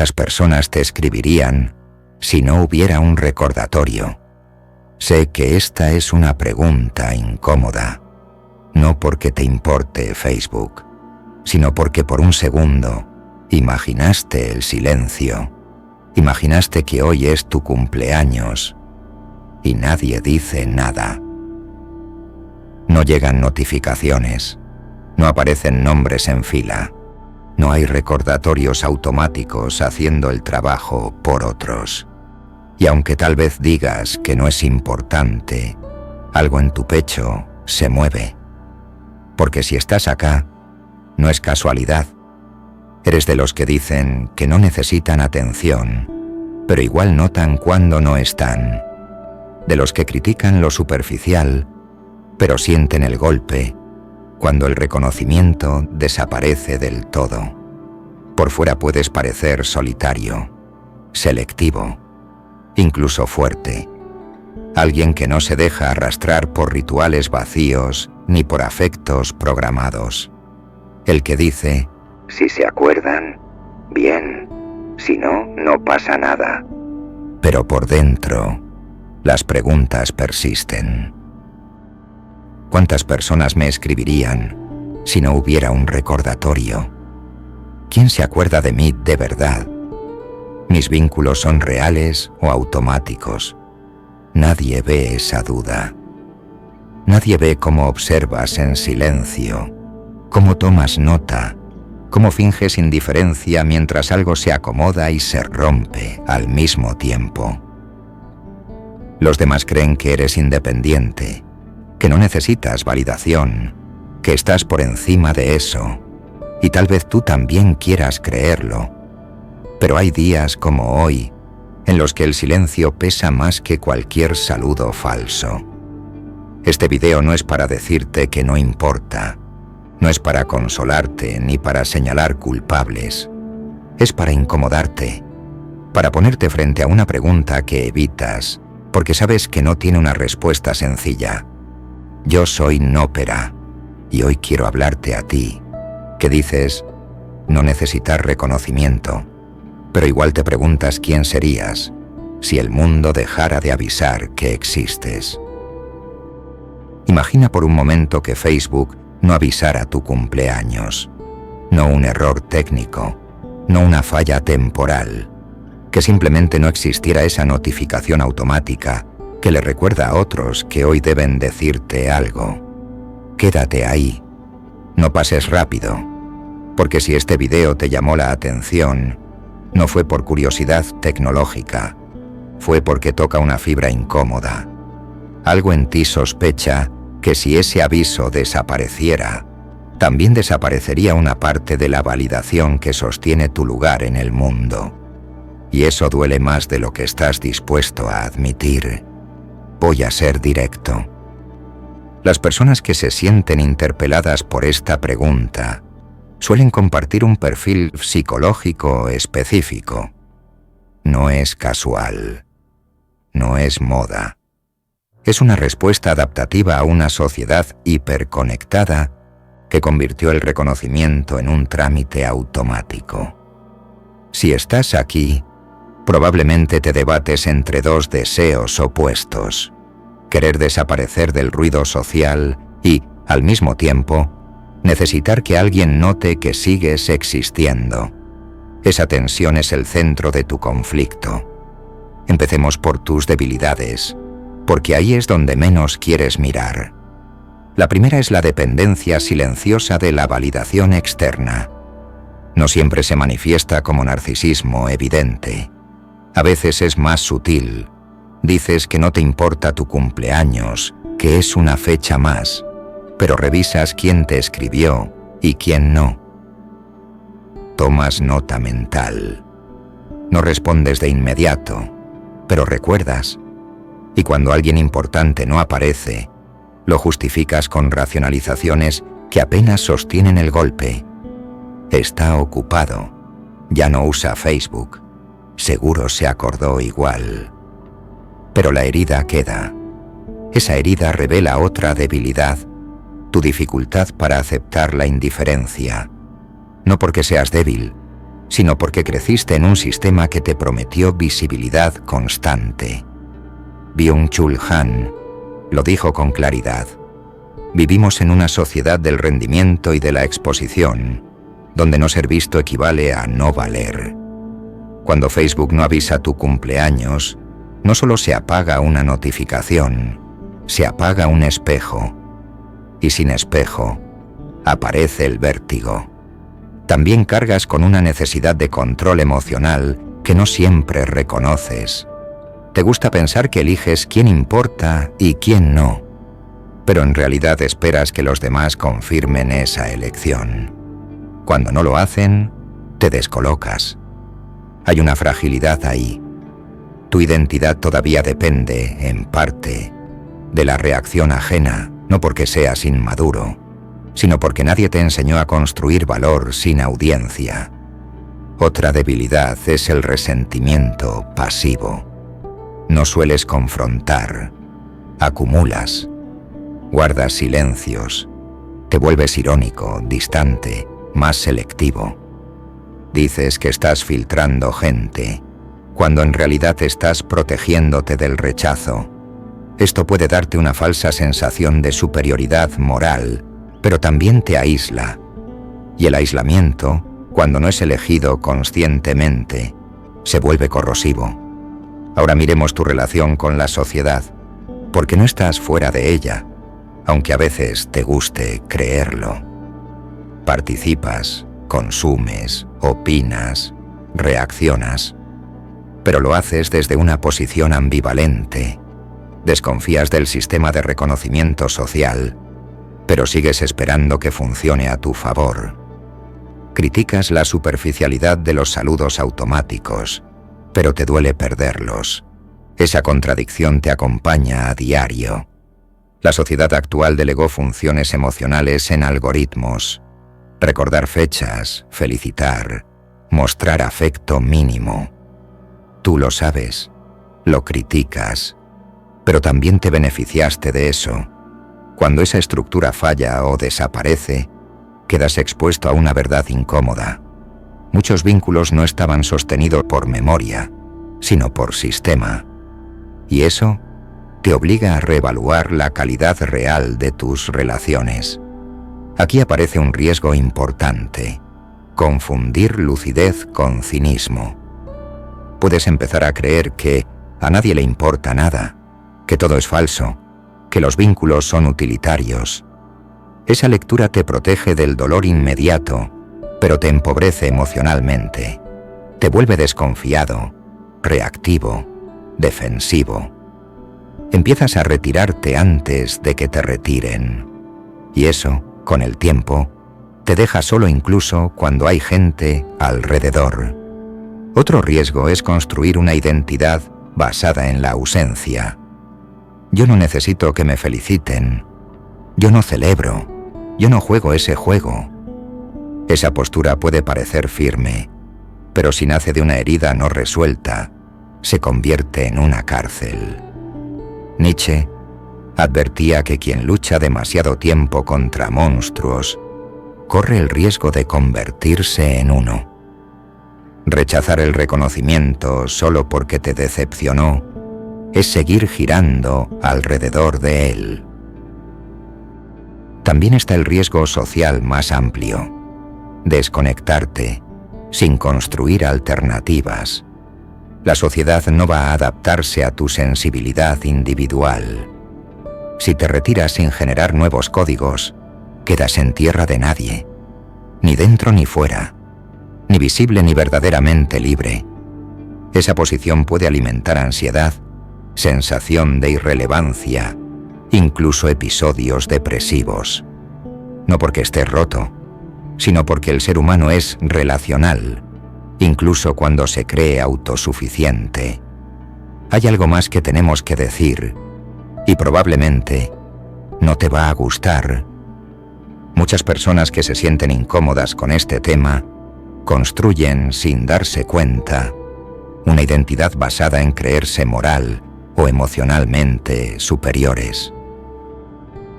¿Cuántas personas te escribirían si no hubiera un recordatorio? Sé que esta es una pregunta incómoda, no porque te importe Facebook, sino porque por un segundo imaginaste el silencio, imaginaste que hoy es tu cumpleaños y nadie dice nada. No llegan notificaciones, no aparecen nombres en fila, no hay recordatorios automáticos haciendo el trabajo por otros. Y aunque tal vez digas que no es importante, algo en tu pecho se mueve. Porque si estás acá, no es casualidad. Eres de los que dicen que no necesitan atención, pero igual notan cuando no están. De los que critican lo superficial, pero sienten el golpe cuando el reconocimiento desaparece del todo. Por fuera puedes parecer solitario, selectivo, incluso fuerte. Alguien que no se deja arrastrar por rituales vacíos ni por afectos programados. El que dice, si se acuerdan, bien, si no, no pasa nada. Pero por dentro, las preguntas persisten. ¿Cuántas personas me escribirían si no hubiera un recordatorio? ¿Quién se acuerda de mí de verdad? ¿Mis vínculos son reales o automáticos? Nadie ve esa duda. Nadie ve cómo observas en silencio, cómo tomas nota, cómo finges indiferencia mientras algo se acomoda y se rompe al mismo tiempo. Los demás creen que eres independiente, que no necesitas validación, que estás por encima de eso, y tal vez tú también quieras creerlo. Pero hay días como hoy, en los que el silencio pesa más que cualquier saludo falso. Este video no es para decirte que no importa, no es para consolarte ni para señalar culpables, es para incomodarte, para ponerte frente a una pregunta que evitas, porque sabes que no tiene una respuesta sencilla. Yo soy Nópera, y hoy quiero hablarte a ti, que dices no necesitar reconocimiento, pero igual te preguntas quién serías si el mundo dejara de avisar que existes. Imagina por un momento que Facebook no avisara tu cumpleaños, no un error técnico, no una falla temporal, que simplemente no existiera esa notificación automática que le recuerda a otros que hoy deben decirte algo. Quédate ahí, no pases rápido, porque si este video te llamó la atención, no fue por curiosidad tecnológica, fue porque toca una fibra incómoda. Algo en ti sospecha que si ese aviso desapareciera, también desaparecería una parte de la validación que sostiene tu lugar en el mundo. Y eso duele más de lo que estás dispuesto a admitir. Voy a ser directo. Las personas que se sienten interpeladas por esta pregunta suelen compartir un perfil psicológico específico. No es casual. No es moda. Es una respuesta adaptativa a una sociedad hiperconectada que convirtió el reconocimiento en un trámite automático. Si estás aquí, probablemente te debates entre dos deseos opuestos: querer desaparecer del ruido social y, al mismo tiempo, necesitar que alguien note que sigues existiendo. Esa tensión es el centro de tu conflicto. Empecemos por tus debilidades, porque ahí es donde menos quieres mirar. La primera es la dependencia silenciosa de la validación externa. No siempre se manifiesta como narcisismo evidente. A veces es más sutil. Dices que no te importa tu cumpleaños, que es una fecha más, pero revisas quién te escribió y quién no. Tomas nota mental. No respondes de inmediato, pero recuerdas. Y cuando alguien importante no aparece, lo justificas con racionalizaciones que apenas sostienen el golpe. Está ocupado. Ya no usa Facebook. Seguro se acordó igual. Pero la herida queda. Esa herida revela otra debilidad, tu dificultad para aceptar la indiferencia. No porque seas débil, sino porque creciste en un sistema que te prometió visibilidad constante. Byung-Chul Han lo dijo con claridad. Vivimos en una sociedad del rendimiento y de la exposición, donde no ser visto equivale a no valer. Cuando Facebook no avisa tu cumpleaños, no solo se apaga una notificación, se apaga un espejo. Y sin espejo, aparece el vértigo. También cargas con una necesidad de control emocional que no siempre reconoces. Te gusta pensar que eliges quién importa y quién no, pero en realidad esperas que los demás confirmen esa elección. Cuando no lo hacen, te descolocas. Hay una fragilidad ahí. Tu identidad todavía depende, en parte, de la reacción ajena, no porque seas inmaduro, sino porque nadie te enseñó a construir valor sin audiencia. Otra debilidad es el resentimiento pasivo. No sueles confrontar, acumulas, guardas silencios, te vuelves irónico, distante, más selectivo. Dices que estás filtrando gente, cuando en realidad estás protegiéndote del rechazo. Esto puede darte una falsa sensación de superioridad moral, pero también te aísla. Y el aislamiento, cuando no es elegido conscientemente, se vuelve corrosivo. Ahora miremos tu relación con la sociedad, porque no estás fuera de ella, aunque a veces te guste creerlo. Participas, consumes, opinas, reaccionas, pero lo haces desde una posición ambivalente. Desconfías del sistema de reconocimiento social, pero sigues esperando que funcione a tu favor. Criticas la superficialidad de los saludos automáticos, pero te duele perderlos. Esa contradicción te acompaña a diario. La sociedad actual delegó funciones emocionales en algoritmos. Recordar fechas, felicitar, mostrar afecto mínimo. Tú lo sabes, lo criticas, pero también te beneficiaste de eso. Cuando esa estructura falla o desaparece, quedas expuesto a una verdad incómoda. Muchos vínculos no estaban sostenidos por memoria, sino por sistema. Y eso te obliga a reevaluar la calidad real de tus relaciones. Aquí aparece un riesgo importante: confundir lucidez con cinismo. Puedes empezar a creer que a nadie le importa nada, que todo es falso, que los vínculos son utilitarios. Esa lectura te protege del dolor inmediato, pero te empobrece emocionalmente. Te vuelve desconfiado, reactivo, defensivo. Empiezas a retirarte antes de que te retiren. Y eso, con el tiempo, te deja solo incluso cuando hay gente alrededor. Otro riesgo es construir una identidad basada en la ausencia. Yo no necesito que me feliciten. Yo no celebro. Yo no juego ese juego. Esa postura puede parecer firme, pero si nace de una herida no resuelta, se convierte en una cárcel. Nietzsche advertía que quien lucha demasiado tiempo contra monstruos corre el riesgo de convertirse en uno. Rechazar el reconocimiento solo porque te decepcionó es seguir girando alrededor de él. También está el riesgo social más amplio: desconectarte sin construir alternativas. La sociedad no va a adaptarse a tu sensibilidad individual. Si te retiras sin generar nuevos códigos, quedas en tierra de nadie, ni dentro ni fuera, ni visible ni verdaderamente libre. Esa posición puede alimentar ansiedad, sensación de irrelevancia, incluso episodios depresivos. No porque estés roto, sino porque el ser humano es relacional, incluso cuando se cree autosuficiente. Hay algo más que tenemos que decir, y probablemente no te va a gustar. Muchas personas que se sienten incómodas con este tema construyen, sin darse cuenta, una identidad basada en creerse moral o emocionalmente superiores.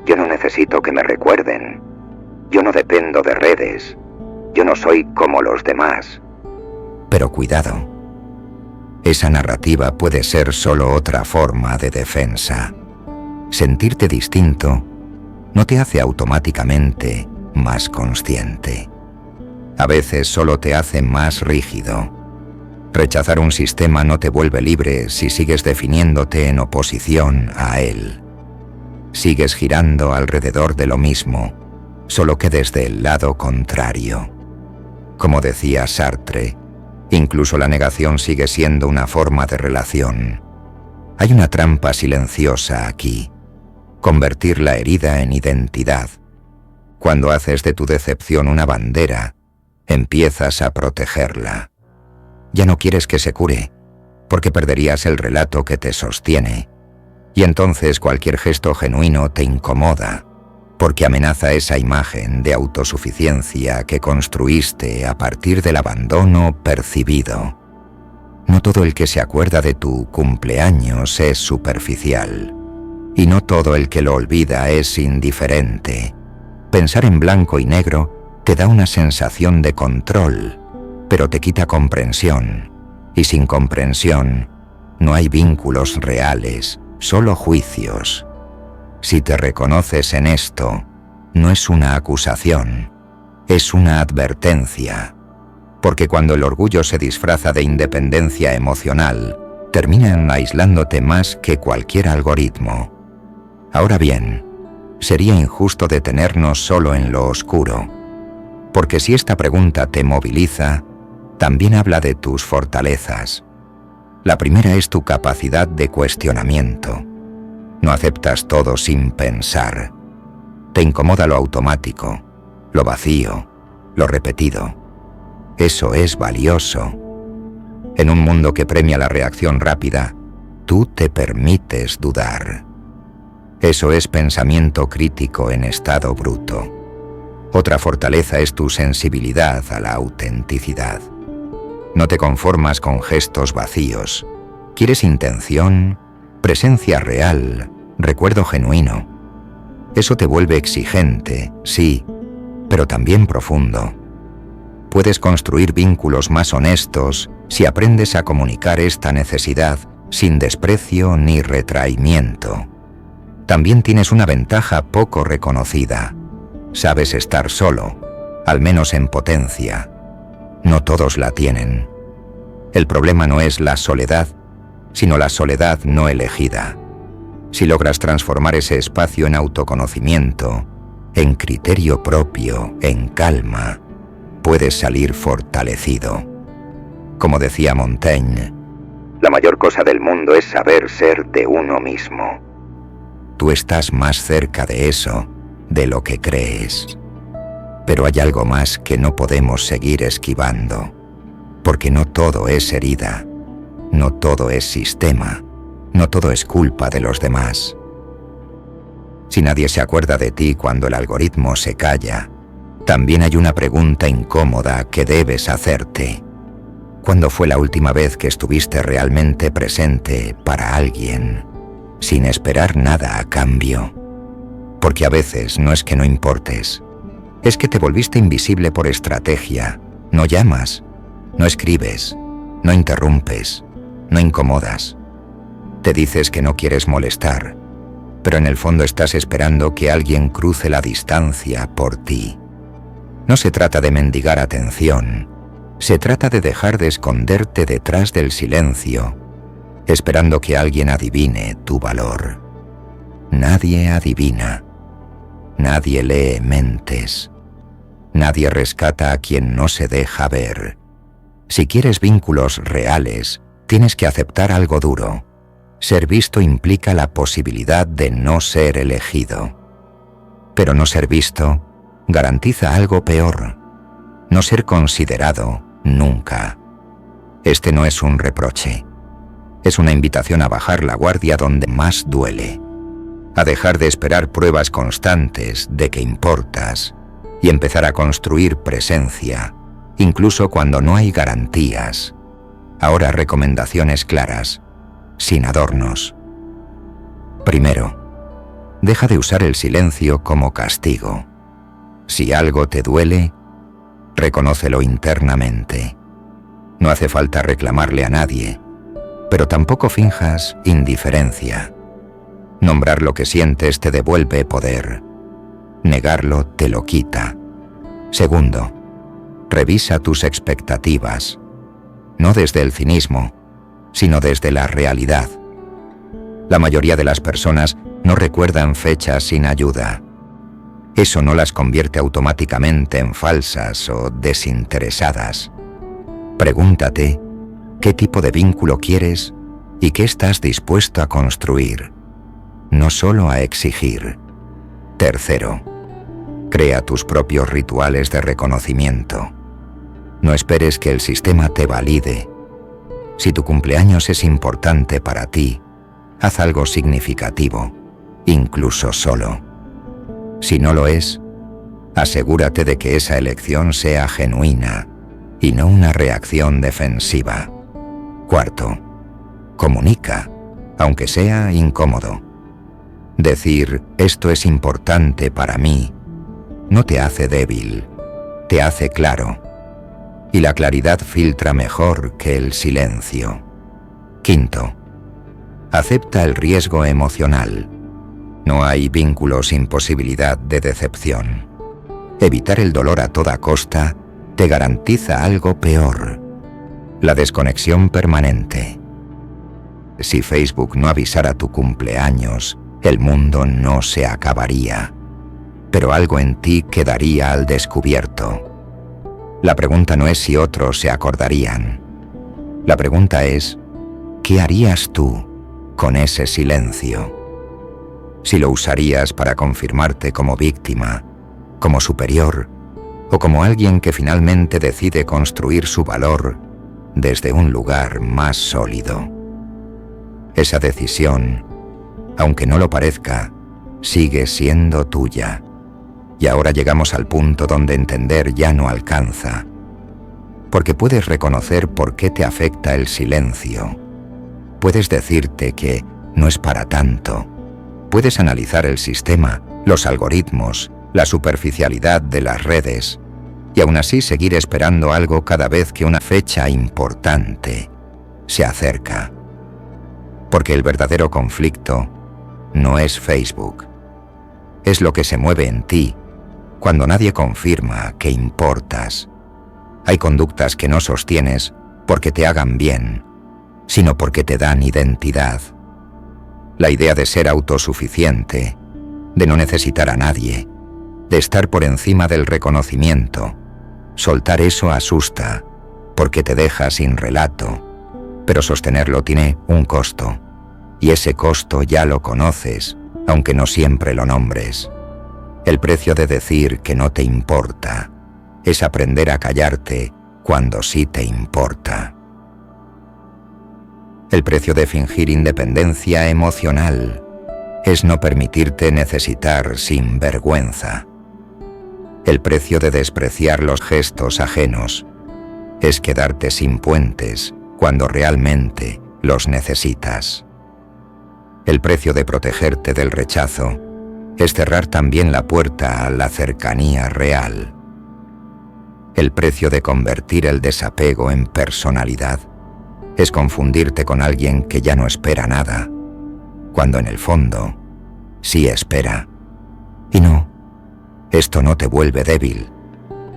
Yo no necesito que me recuerden. Yo no dependo de redes. Yo no soy como los demás. Pero cuidado. Esa narrativa puede ser solo otra forma de defensa. Sentirte distinto no te hace automáticamente más consciente. A veces solo te hace más rígido. Rechazar un sistema no te vuelve libre si sigues definiéndote en oposición a él. Sigues girando alrededor de lo mismo, solo que desde el lado contrario. Como decía Sartre, incluso la negación sigue siendo una forma de relación. Hay una trampa silenciosa aquí: convertir la herida en identidad. Cuando haces de tu decepción una bandera, empiezas a protegerla. Ya no quieres que se cure, porque perderías el relato que te sostiene. Y entonces cualquier gesto genuino te incomoda, porque amenaza esa imagen de autosuficiencia que construiste a partir del abandono percibido. No todo el que se acuerda de tu cumpleaños es superficial, y no todo el que lo olvida es indiferente. Pensar en blanco y negro te da una sensación de control, pero te quita comprensión, y sin comprensión no hay vínculos reales, solo juicios. Si te reconoces en esto, no es una acusación, es una advertencia, porque cuando el orgullo se disfraza de independencia emocional, terminan aislándote más que cualquier algoritmo. Ahora bien, sería injusto detenernos solo en lo oscuro, porque si esta pregunta te moviliza, también habla de tus fortalezas. La primera es tu capacidad de cuestionamiento. No aceptas todo sin pensar. Te incomoda lo automático, lo vacío, lo repetido. Eso es valioso. En un mundo que premia la reacción rápida, tú te permites dudar. Eso es pensamiento crítico en estado bruto. Otra fortaleza es tu sensibilidad a la autenticidad. No te conformas con gestos vacíos. Quieres intención, presencia real, recuerdo genuino. Eso te vuelve exigente, sí, pero también profundo. Puedes construir vínculos más honestos si aprendes a comunicar esta necesidad sin desprecio ni retraimiento. También tienes una ventaja poco reconocida. Sabes estar solo, al menos en potencia. No todos la tienen. El problema no es la soledad, sino la soledad no elegida. Si logras transformar ese espacio en autoconocimiento, en criterio propio, en calma, puedes salir fortalecido. Como decía Montaigne, la mayor cosa del mundo es saber ser de uno mismo. Tú estás más cerca de eso, de lo que crees. Pero hay algo más que no podemos seguir esquivando, porque no todo es herida, no todo es sistema, no todo es culpa de los demás. Si nadie se acuerda de ti cuando el algoritmo se calla, también hay una pregunta incómoda que debes hacerte. ¿Cuándo fue la última vez que estuviste realmente presente para alguien, sin esperar nada a cambio? Porque a veces no es que no importes, es que te volviste invisible por estrategia. No llamas, no escribes, no interrumpes, no incomodas. Te dices que no quieres molestar, pero en el fondo estás esperando que alguien cruce la distancia por ti. No se trata de mendigar atención, se trata de dejar de esconderte detrás del silencio, esperando que alguien adivine tu valor. Nadie adivina, nadie lee mentes. Nadie rescata a quien no se deja ver. Si quieres vínculos reales, tienes que aceptar algo duro. Ser visto implica la posibilidad de no ser elegido. Pero no ser visto garantiza algo peor: no ser considerado nunca. Este no es un reproche. Es una invitación a bajar la guardia donde más duele, a dejar de esperar pruebas constantes de que importas, y empezar a construir presencia, incluso cuando no hay garantías. Ahora recomendaciones claras, sin adornos. Primero, deja de usar el silencio como castigo. Si algo te duele, reconócelo internamente. No hace falta reclamarle a nadie, pero tampoco finjas indiferencia. Nombrar lo que sientes te devuelve poder. Negarlo te lo quita. Segundo, revisa tus expectativas, no desde el cinismo, sino desde la realidad. La mayoría de las personas no recuerdan fechas sin ayuda. Eso no las convierte automáticamente en falsas o desinteresadas. Pregúntate qué tipo de vínculo quieres y qué estás dispuesto a construir, no solo a exigir. Tercero, crea tus propios rituales de reconocimiento. No esperes que el sistema te valide. Si tu cumpleaños es importante para ti, haz algo significativo, incluso solo. Si no lo es, asegúrate de que esa elección sea genuina y no una reacción defensiva. Cuarto, comunica, aunque sea incómodo. Decir «esto es importante para mí» no te hace débil, te hace claro. Y la claridad filtra mejor que el silencio. Quinto, acepta el riesgo emocional. No hay vínculo sin posibilidad de decepción. Evitar el dolor a toda costa te garantiza algo peor: la desconexión permanente. Si Facebook no avisara tu cumpleaños, el mundo no se acabaría, pero algo en ti quedaría al descubierto. La pregunta no es si otros se acordarían. La pregunta es, ¿qué harías tú con ese silencio? Si lo usarías para confirmarte como víctima, como superior, o como alguien que finalmente decide construir su valor desde un lugar más sólido. Esa decisión, aunque no lo parezca, sigue siendo tuya. Y ahora llegamos al punto donde entender ya no alcanza, porque puedes reconocer por qué te afecta el silencio. Puedes decirte que no es para tanto. Puedes analizar el sistema, los algoritmos, la superficialidad de las redes, y aún así seguir esperando algo cada vez que una fecha importante se acerca. Porque el verdadero conflicto no es Facebook, es lo que se mueve en ti cuando nadie confirma que importas. Hay conductas que no sostienes porque te hagan bien, sino porque te dan identidad. La idea de ser autosuficiente, de no necesitar a nadie, de estar por encima del reconocimiento, soltar eso asusta, porque te deja sin relato, pero sostenerlo tiene un costo, y ese costo ya lo conoces, aunque no siempre lo nombres. El precio de decir que no te importa es aprender a callarte cuando sí te importa. El precio de fingir independencia emocional es no permitirte necesitar sin vergüenza. El precio de despreciar los gestos ajenos es quedarte sin puentes cuando realmente los necesitas. El precio de protegerte del rechazo es cerrar también la puerta a la cercanía real. El precio de convertir el desapego en personalidad es confundirte con alguien que ya no espera nada, cuando en el fondo sí espera. Y no, esto no te vuelve débil,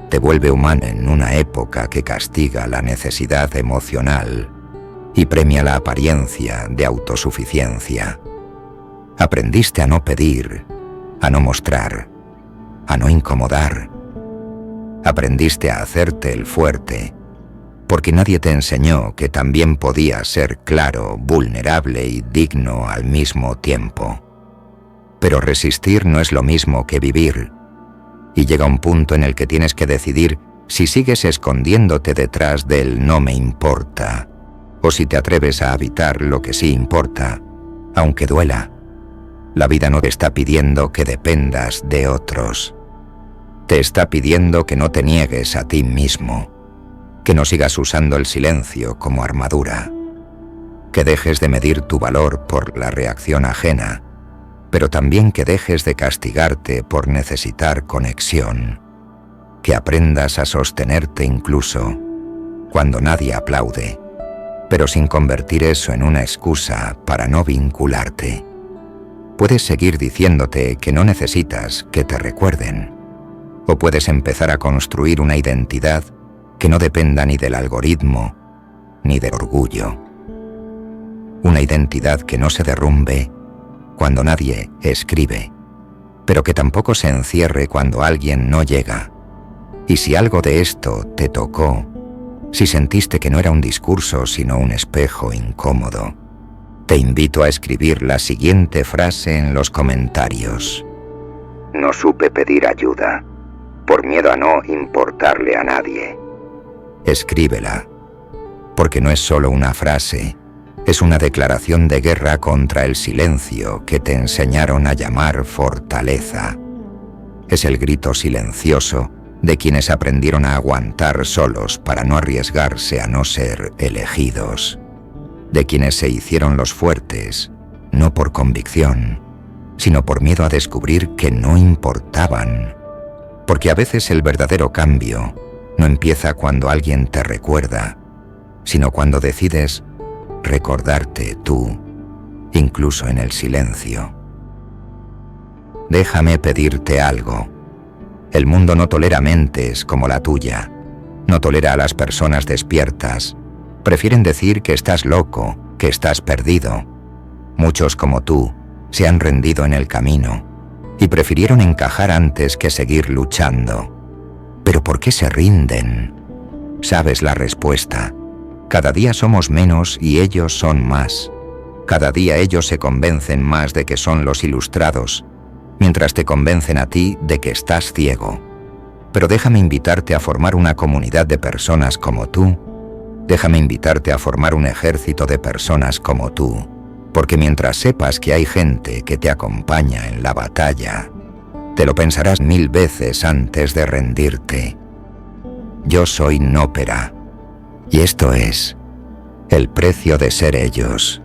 te vuelve humano en una época que castiga la necesidad emocional y premia la apariencia de autosuficiencia. Aprendiste a no pedir, a no mostrar, a no incomodar. Aprendiste a hacerte el fuerte, porque nadie te enseñó que también podías ser claro, vulnerable y digno al mismo tiempo. Pero resistir no es lo mismo que vivir, y llega un punto en el que tienes que decidir si sigues escondiéndote detrás del no me importa, o si te atreves a habitar lo que sí importa, aunque duela. La vida no te está pidiendo que dependas de otros. Te está pidiendo que no te niegues a ti mismo, que no sigas usando el silencio como armadura, que dejes de medir tu valor por la reacción ajena, pero también que dejes de castigarte por necesitar conexión, que aprendas a sostenerte incluso cuando nadie aplaude, pero sin convertir eso en una excusa para no vincularte. Puedes seguir diciéndote que no necesitas que te recuerden, o puedes empezar a construir una identidad que no dependa ni del algoritmo ni del orgullo. Una identidad que no se derrumbe cuando nadie escribe, pero que tampoco se encierre cuando alguien no llega. Y si algo de esto te tocó, si sentiste que no era un discurso sino un espejo incómodo, te invito a escribir la siguiente frase en los comentarios. No supe pedir ayuda, por miedo a no importarle a nadie. Escríbela, porque no es solo una frase, es una declaración de guerra contra el silencio que te enseñaron a llamar fortaleza. Es el grito silencioso de quienes aprendieron a aguantar solos para no arriesgarse a no ser elegidos, de quienes se hicieron los fuertes, no por convicción, sino por miedo a descubrir que no importaban, porque a veces el verdadero cambio no empieza cuando alguien te recuerda, sino cuando decides recordarte tú, incluso en el silencio. Déjame pedirte algo. El mundo no tolera mentes como la tuya, no tolera a las personas despiertas. Prefieren decir que estás loco, que estás perdido. Muchos como tú se han rendido en el camino y prefirieron encajar antes que seguir luchando. ¿Pero por qué se rinden? Sabes la respuesta. Cada día somos menos y ellos son más. Cada día ellos se convencen más de que son los ilustrados, mientras te convencen a ti de que estás ciego. Pero déjame invitarte a formar una comunidad de personas como tú. Déjame invitarte a formar un ejército de personas como tú, porque mientras sepas que hay gente que te acompaña en la batalla, te lo pensarás 1000 veces antes de rendirte. Yo soy Nópera, y esto es El precio de ser ellos.